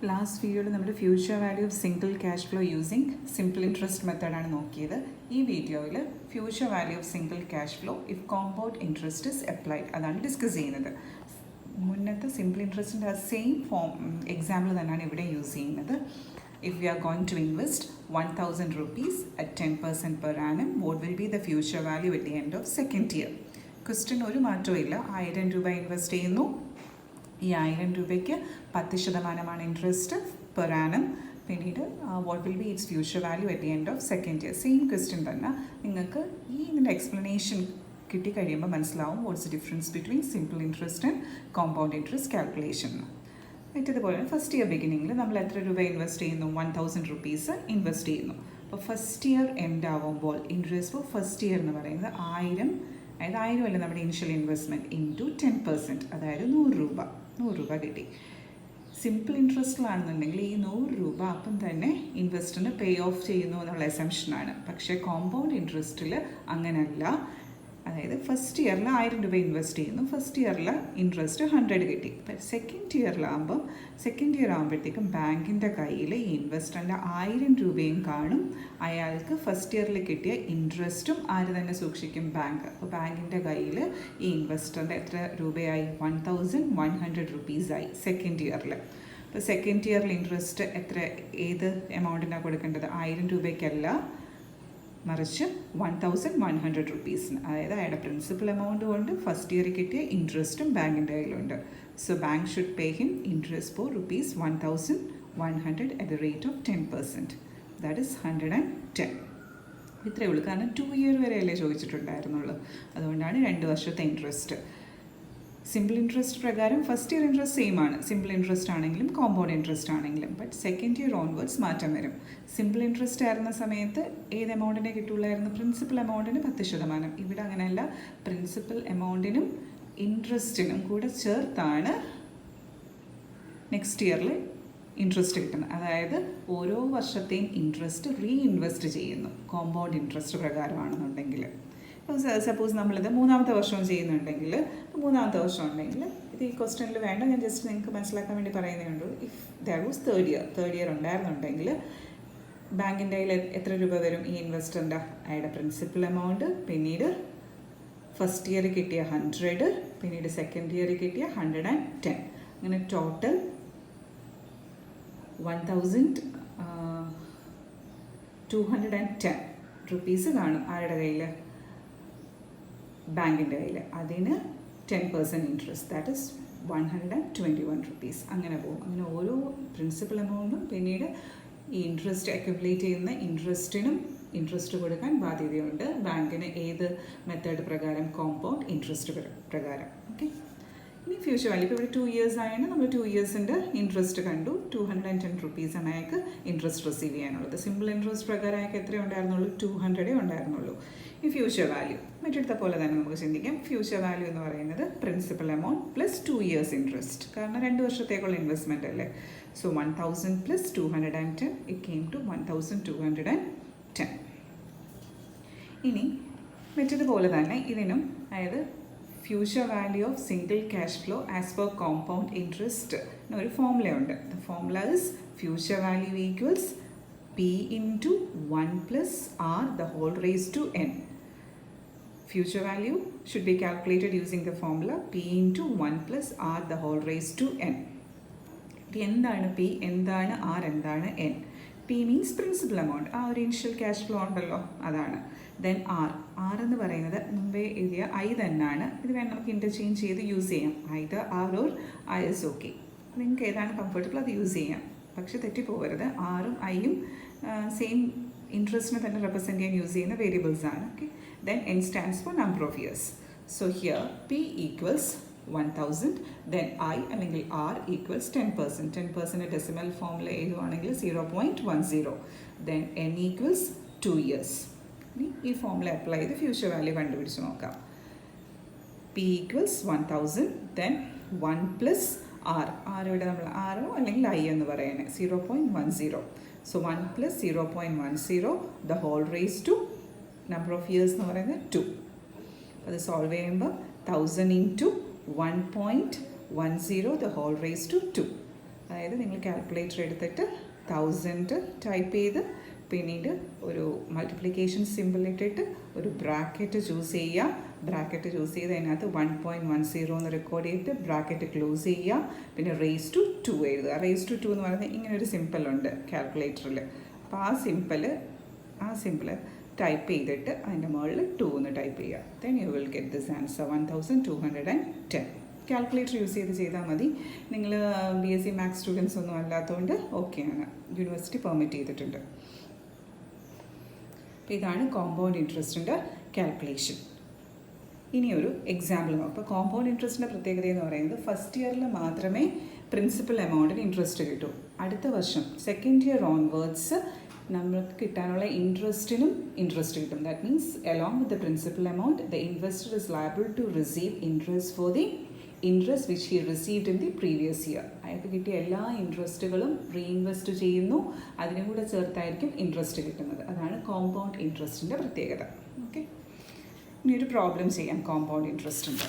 Last വീഡിയോയിൽ നമ്മുടെ future value of single cash flow using simple interest മെത്തേഡാണ് നോക്കിയത്. ഈ വീഡിയോയിൽ future value of single cash flow if compound interest is applied അതാണ് ഡിസ്കസ് ചെയ്യുന്നത്. മുന്നത്തെ സിമ്പിൾ ഇൻട്രസ്റ്റിൻ്റെ ആ സെയിം എക്സാമ്പിൾ തന്നെയാണ് ഇവിടെ യൂസ് ചെയ്യുന്നത്. If we are going to invest 1,000 rupees at 10% per annum, what will be the future value at the end of second year? Question ഒരു മാറ്റവും ഇല്ല. 1000 രൂപ ഇൻവെസ്റ്റ് ചെയ്യുന്നു. ഈ 1000 രൂപയ്ക്ക് 10% ഇൻട്രസ്റ്റ് പെർ ആനം. പിന്നീട് what will be it's future value at the end of second year. Same question തന്നെ. നിങ്ങൾക്ക് ഇതിൻ്റെ എക്സ്പ്ലനേഷൻ കിട്ടിക്കഴിയുമ്പോൾ മനസ്സിലാവും what's the difference between simple interest and compound interest calculation. ഇതുപോലെ ഫസ്റ്റ് ഇയർ ബിഗിനിങ്ങിൽ നമ്മൾ എത്ര രൂപ ഇൻവെസ്റ്റ് ചെയ്യുന്നു? 1000 റുപ്പീസ് ഇൻവെസ്റ്റ് ചെയ്യുന്നു. അപ്പോൾ ഫസ്റ്റ് ഇയർ എൻഡ് ആവുമ്പോൾ ഇൻട്രസ്റ്റ് ഫോർ ഫസ്റ്റ് ഇയർ എന്ന് പറയുന്നത് 1000, അതായത് 1000 അല്ല നമ്മുടെ ഇനിഷ്യൽ ഇൻവെസ്റ്റ്മെൻറ്റ് ഇൻറ്റു 10%, അതായത് 100 രൂപ കിട്ടി. സിമ്പിൾ ഇൻട്രസ്റ്റിലാണെന്നുണ്ടെങ്കിൽ ഈ 100 രൂപ അപ്പം തന്നെ ഇൻവെസ്റ്ററിന് പേ ഓഫ് ചെയ്യുന്നു എന്നുള്ള അസംഷനാണ്. പക്ഷേ കോമ്പൗണ്ട് ഇൻട്രസ്റ്റിൽ അങ്ങനെയല്ല. അതായത് ഫസ്റ്റ് ഇയറിൽ 1000 രൂപ ഇൻവെസ്റ്റ് ചെയ്യുന്നു. ഫസ്റ്റ് ഇയറിൽ ഇൻട്രസ്റ്റ് 100 കിട്ടി. സെക്കൻഡ് ഇയർ ആകുമ്പോഴത്തേക്കും ബാങ്കിൻ്റെ കയ്യിൽ ഈ ഇൻവെസ്റ്ററിൻ്റെ 1000 രൂപയും കാണും. അയാൾക്ക് ഫസ്റ്റ് ഇയറിൽ കിട്ടിയ ഇൻട്രസ്റ്റും ആര് തന്നെ സൂക്ഷിക്കും? ബാങ്ക്. അപ്പോൾ ബാങ്കിൻ്റെ കയ്യിൽ ഈ ഇൻവെസ്റ്ററിൻ്റെ എത്ര രൂപയായി? 1100 റുപ്പീസായി സെക്കൻഡ് ഇയറിൽ. അപ്പോൾ സെക്കൻഡ് ഇയറിൽ ഇൻട്രസ്റ്റ് എത്ര, ഏത് എമൗണ്ടിനാണ് കൊടുക്കേണ്ടത്? 1000 രൂപയ്ക്കല്ല, മറിച്ച് 1100 റുപ്പീസിന്. അതായത് അയാളുടെ പ്രിൻസിപ്പൽ എമൗണ്ടും ഉണ്ട്, ഫസ്റ്റ് ഇയർ കിട്ടിയ ഇൻട്രസ്റ്റും ബാങ്കിൻ്റെ കയ്യിലുണ്ട്. So bank should pay him interest four ₹1100 at the rate of 10%. That is 110. ഇത്രയേ ഉള്ളൂ. കാരണം 2 ഇയർ വരെയല്ലേ ചോദിച്ചിട്ടുണ്ടായിരുന്നുള്ളൂ. അതുകൊണ്ടാണ് 2 വർഷത്തെ ഇൻട്രസ്റ്റ്. സിമ്പിൾ ഇൻട്രസ്റ്റ് പ്രകാരം ഫസ്റ്റ് ഇയർ ഇൻട്രസ്റ്റ് സെയിം ആണ്, സിമ്പിൾ ഇൻട്രസ്റ്റ് ആണെങ്കിലും കോമ്പൗണ്ട് ഇൻട്രസ്റ്റ് ആണെങ്കിലും. ബട്ട് സെക്കൻഡ് ഇയർ ഓൺവേർഡ്സ് മാറ്റം വരും. സിമ്പിൾ ഇൻട്രസ്റ്റ് ആയിരുന്ന സമയത്ത് ഏത് എമൗണ്ടിനെ കിട്ടുള്ളായിരുന്നു? പ്രിൻസിപ്പൽ എമൗണ്ടിന് 10%. ഇവിടെ അങ്ങനെയല്ല, പ്രിൻസിപ്പൽ എമൗണ്ടിനും ഇൻട്രസ്റ്റിനും കൂടെ ചേർത്താണ് നെക്സ്റ്റ് ഇയറിൽ ഇൻട്രസ്റ്റ് കിട്ടുന്നത്. അതായത് ഓരോ വർഷത്തെയും ഇൻട്രസ്റ്റ് റീഇൻവെസ്റ്റ് ചെയ്യുന്നു കോമ്പൗണ്ട് ഇൻട്രസ്റ്റ് പ്രകാരമാണെന്നുണ്ടെങ്കിൽ. സപ്പോസ് നമ്മളിത് 3ാമത്തെ വർഷവും ചെയ്യുന്നുണ്ടെങ്കിൽ, 3ാമത്തെ വർഷം ഉണ്ടെങ്കിൽ ഇത് ഈ ക്വസ്റ്റ്യനിൽ വേണ്ട, ഞാൻ ജസ്റ്റ് നിങ്ങൾക്ക് മനസ്സിലാക്കാൻ വേണ്ടി പറയുന്നേ ഉള്ളൂ. If that was third year ഉണ്ടായിരുന്നുണ്ടെങ്കിൽ ബാങ്കിൻ്റെ കയ്യിൽ എത്ര രൂപ വരും? ഈ ഇൻവെസ്റ്ററിൻ്റെ അയാളുടെ പ്രിൻസിപ്പൽ എമൗണ്ട്, പിന്നീട് ഫസ്റ്റ് ഇയർ കിട്ടിയ 100, പിന്നീട് സെക്കൻഡ് ഇയർ കിട്ടിയ 110. അങ്ങനെ ടോട്ടൽ 1210 റുപ്പീസ് കാണും ആരുടെ കയ്യിൽ? ബാങ്കിൻ്റെ കയ്യിൽ. അതിന് 10% ഇൻട്രസ്റ്റ്, ദാറ്റ് ഇസ് 121 റുപ്പീസ്. അങ്ങനെ പോകും. അങ്ങനെ ഓരോ പ്രിൻസിപ്പൽ എമൗണ്ടും പിന്നീട് ഈ ഇൻട്രസ്റ്റ് അക്യുമുലേറ്റ് ചെയ്യുന്ന ഇൻട്രസ്റ്റിനും ഇൻട്രസ്റ്റ് കൊടുക്കാൻ ബാധ്യതയുണ്ട് ബാങ്കിന്. ഏത് മെത്തേഡ് പ്രകാരം? കോമ്പൗണ്ട് ഇൻട്രസ്റ്റ് പ്രകാരം. ഓക്കെ. ഇനി ഫ്യൂച്ചർ വാല്യൂ ഇപ്പോൾ ഇവിടെ 2 ഇയേഴ്സ് ആയാണ് നമ്മൾ 2 ഇയേഴ്സിൻ്റെ ഇൻട്രസ്റ്റ് കണ്ടു. 210 റുപ്പീസാണ് അയാൾക്ക് ഇൻട്രസ്റ്റ് റിസീവ് ചെയ്യാനുള്ളത്. സിമ്പിൾ ഇൻട്രസ്റ്റ് പ്രകാരം അയാൾക്ക് എത്രയേ ഉണ്ടായിരുന്നുള്ളൂ? 200 ഉണ്ടായിരുന്നുള്ളൂ. ഈ ഫ്യൂച്ചർ വാല്യൂ മറ്റെടുത്ത പോലെ തന്നെ നമുക്ക് ചിന്തിക്കാം. ഫ്യൂച്ചർ വാല്യൂ എന്ന് പറയുന്നത് principal amount plus 2 years interest. കാരണം 2 വർഷത്തേക്കുള്ള ഇൻവെസ്റ്റ്മെൻ്റ് അല്ലേ. So 1000 plus 210 it came to 1210. ഇനി മറ്റേതുപോലെ തന്നെ ഇതിനും, അതായത് future value of single cash flow as per compound interest ഒരു ഫോർമുലയുണ്ട്. The formula is future value equals P into 1 plus R the whole raised to N. Future value should be calculated using the formula P into 1 plus R the whole raised to N. എന്താണ് P, എന്താണ് R, എന്താണ് N? P means principal amount. ആ ഒരു initial cash flow ഉണ്ടല്ലോ, അതാണ്. Then R എന്ന് പറയുന്നത് മുമ്പേ എഴുതിയ I തന്നെയാണ്. ഇത് വേണം നമുക്ക് ഇൻ്റർചേഞ്ച് ചെയ്ത് യൂസ് ചെയ്യാം. either R or I is okay. നിങ്ങൾക്ക് ഏതാണ് കംഫർട്ടബിൾ അത് യൂസ് ചെയ്യാം. പക്ഷെ തെറ്റിപ്പോകരുത്. ആറും ഐയും സെയിം ഇൻട്രസ്റ്റിനെ തന്നെ റെപ്രസെൻറ്റ് ചെയ്യാൻ യൂസ് ചെയ്യുന്ന വേരിയബിൾസ് ആണ്. Okay. Then N stands for number of years. So here P equals 1000, then I അല്ലെങ്കിൽ R ഈക്വൽസ് 10%. 10% ഡെസിമൽ ഫോമിൽ എഴുതുവാണെങ്കിൽ 0.10. Then N equals 2 years. ഇനി ഈ ഫോമിൽ അപ്ലൈ ചെയ്ത് ഫ്യൂച്ചർ വാല്യൂ കണ്ടുപിടിച്ച് നോക്കാം. P equals 1000, then 1 plus R ഇവിടെ നമ്മൾ ആറോ അല്ലെങ്കിൽ I എന്ന് പറയുന്നത് 0.10. So 1 plus 0.10 the whole raise to number of years എന്ന് പറയുന്നത് 2. അത് സോൾവ് ചെയ്യുമ്പോൾ 1000 into 1.10 the whole raised to 2. അതായത് നിങ്ങൾ കാൽക്കുലേറ്റർ എടുത്തിട്ട് 1000 ടൈപ്പ് ചെയ്ത് പിന്നീട് ഒരു മൾട്ടിപ്ലിക്കേഷൻ സിമ്പിൾ ഇട്ടിട്ട് ഒരു ബ്രാക്കറ്റ് ചൂസ് ചെയ്യുക. ബ്രാക്കറ്റ് ചൂസ് ചെയ്ത് അതിനകത്ത് 1.10 എന്ന് റെക്കോർഡ് ചെയ്തിട്ട് ബ്രാക്കറ്റ് ക്ലോസ് ചെയ്യുക. പിന്നെ റേസ് ടു 2 എഴുതുക. റേസ് ടു 2 എന്ന് പറയുന്നത് ഇങ്ങനെ ഒരു സിമ്പിളുണ്ട് കാൽക്കുലേറ്ററിൽ. അപ്പോൾ ആ സിമ്പിൾ ടൈപ്പ് ചെയ്തിട്ട് അതിൻ്റെ മുകളിൽ 2 എന്ന് ടൈപ്പ് ചെയ്യുക. Then you will get this answer 1210. Calculator use ചെയ്താൽ മതി. നിങ്ങൾ BSc മാത്സ് സ്റ്റുഡൻസ് ഒന്നും അല്ലാത്തതുകൊണ്ട് ഓക്കെയാണ്, യൂണിവേഴ്സിറ്റി പെർമിറ്റ് ചെയ്തിട്ടുണ്ട്. അപ്പോൾ ഇതാണ് കോമ്പൗണ്ട് ഇൻട്രസ്റ്റിൻ്റെ കാൽക്കുലേഷൻ. ഇനിയൊരു എക്സാമ്പിൾ നോക്കാം. അപ്പോൾ കോമ്പൗണ്ട് ഇൻട്രസ്റ്റിൻ്റെ പ്രത്യേകത എന്ന് പറയുന്നത് ഫസ്റ്റ് ഇയറിൽ മാത്രമേ പ്രിൻസിപ്പൽ എമൗണ്ടിന് ഇൻട്രസ്റ്റ് കിട്ടൂ. അടുത്ത വർഷം സെക്കൻഡ് ഇയർ ഓൺവേർഡ്സ് നമുക്ക് കിട്ടാനുള്ള ഇൻട്രസ്റ്റിനും ഇൻട്രസ്റ്റ് കിട്ടും. That means along with the principal amount the investor is liable to receive interest for the interest which he received in the previous year. അയാൾക്ക് കിട്ടിയ എല്ലാ ഇൻട്രസ്റ്റുകളും റീഇൻവെസ്റ്റ് ചെയ്യുന്നു, അതിനും കൂടെ ചേർത്തായിരിക്കും ഇൻട്രസ്റ്റ് കിട്ടുന്നത്. അതാണ് കോമ്പൗണ്ട് ഇൻട്രസ്റ്റിൻ്റെ പ്രത്യേകത. ഓക്കെ, ഇനി ഒരു പ്രോബ്ലം ചെയ്യാം കോമ്പൗണ്ട് ഇൻട്രസ്റ്റിൻ്റെ.